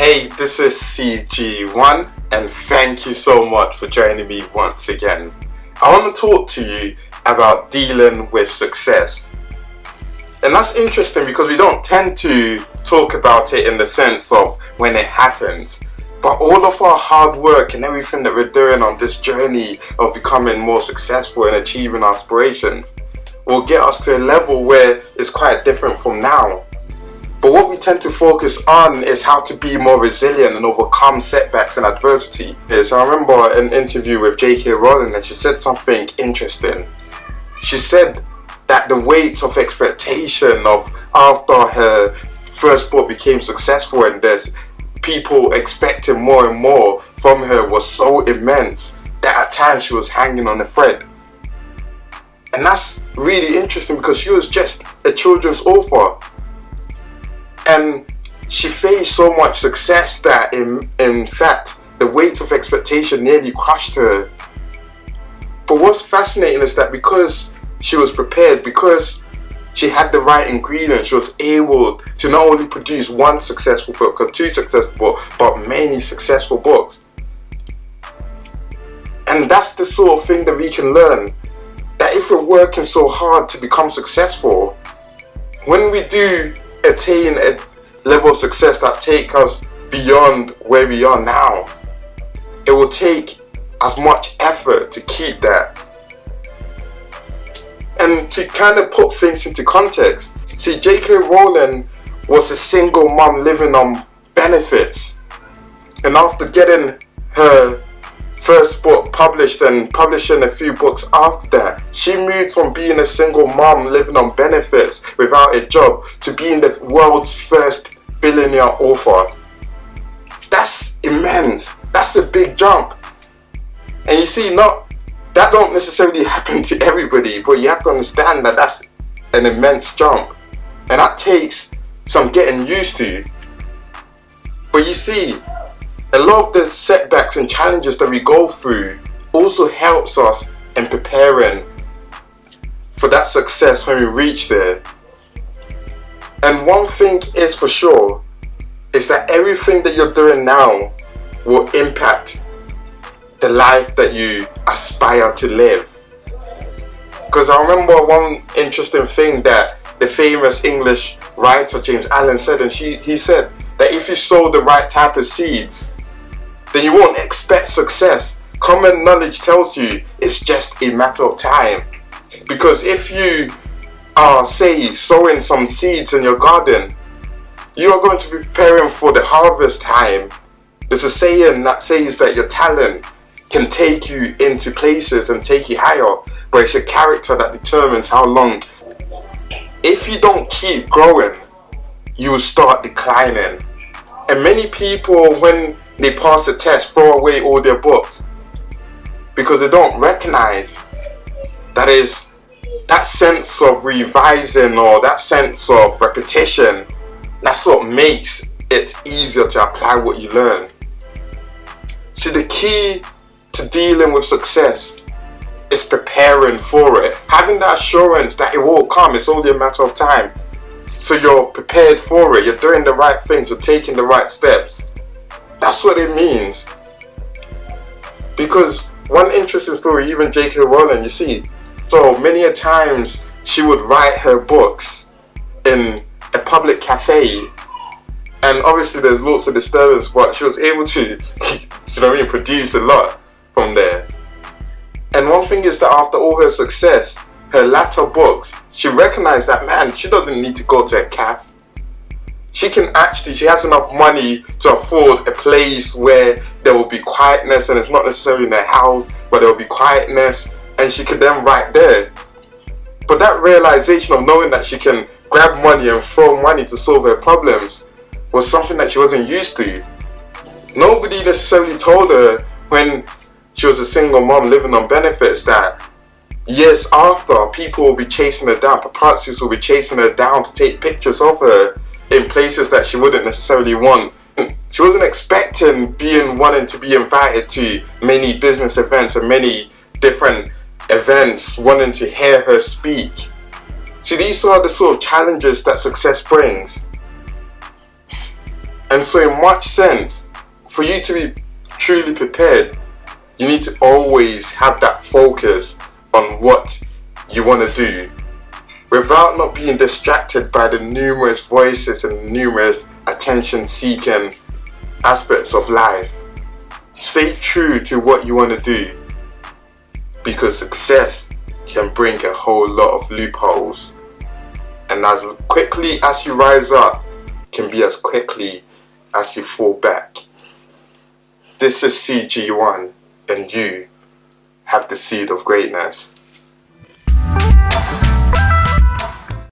Hey, this is CG1 and thank you so much for joining me once again. I want to talk to you about dealing with success. And that's interesting because we don't tend to talk about it in the sense of when it happens. But all of our hard work and everything that we're doing on this journey of becoming more successful and achieving our aspirations will get us to a level where it's quite different from now. But what we tend to focus on is how to be more resilient and overcome setbacks and adversity. So I remember an interview with J.K. Rowling and she said something interesting. She said that the weight of expectation of after her first book became successful and there's people expecting more and more from her was so immense that at times she was hanging on a thread. And that's really interesting because she was just a children's author. And she faced so much success that in fact the weight of expectation nearly crushed her. But what's fascinating is that because she was prepared, because she had the right ingredients, she was able to not only produce one successful book or two successful books, but many successful books. And that's the sort of thing that we can learn, that if we're working so hard to become successful, when we do attain a level of success that take us beyond where we are now, it will take as much effort to keep that. And to kind of put things into context, see, J.K. Rowling was a single mom living on benefits, and after getting her first book published and publishing a few books after that, she moved from being a single mom living on benefits without a job to being the world's first billionaire author. That's immense. That's a big jump. And you see, that don't necessarily happen to everybody, but you have to understand that that's an immense jump. And that takes some getting used to. But you see, a lot of the setbacks and challenges that we go through also helps us in preparing for that success when we reach there. And one thing is for sure, is that everything that you're doing now will impact the life that you aspire to live. Because I remember one interesting thing that the famous English writer James Allen said, and he said that if you sow the right type of seeds, then you won't expect success. Common knowledge tells you it's just a matter of time. Because if you are, say, sowing some seeds in your garden, you are going to be preparing for the harvest time. There's a saying that says that your talent can take you into places and take you higher, but it's your character that determines how long. If you don't keep growing, you will start declining. And many people, when they pass the test, throw away all their books because they don't recognize that is that sense of revising or that sense of repetition. That's what makes it easier to apply what you learn. See, the key to dealing with success is preparing for it, having that assurance that it will come. It's only a matter of time. So you're prepared for it, you're doing the right things, you're taking the right steps. That's what it means. Because one interesting story, even J.K. Rowling, you see, so many a times she would write her books in a public cafe, and obviously there's lots of disturbance, but she was able to produce a lot from there. And one thing is that after all her success, her latter books, she recognized that, man, she doesn't need to go to a cafe. She has enough money to afford a place where there will be quietness, and it's not necessarily in her house, but there will be quietness, and she could then write there. But that realization of knowing that she can grab money and throw money to solve her problems was something that she wasn't used to. Nobody necessarily told her when she was a single mom living on benefits that years after, people will be chasing her down, paparazzis will be chasing her down to take pictures of her in places that she wouldn't necessarily want. She wasn't expecting wanting to be invited to many business events and many different events, wanting to hear her speak. See, these are the sort of challenges that success brings. And so in much sense, for you to be truly prepared, you need to always have that focus on what you want to do, without not being distracted by the numerous voices and numerous attention-seeking aspects of life. Stay true to what you want to do, because success can bring a whole lot of loopholes, and as quickly as you rise up can be as quickly as you fall back. This is CG1, and you have the seed of greatness.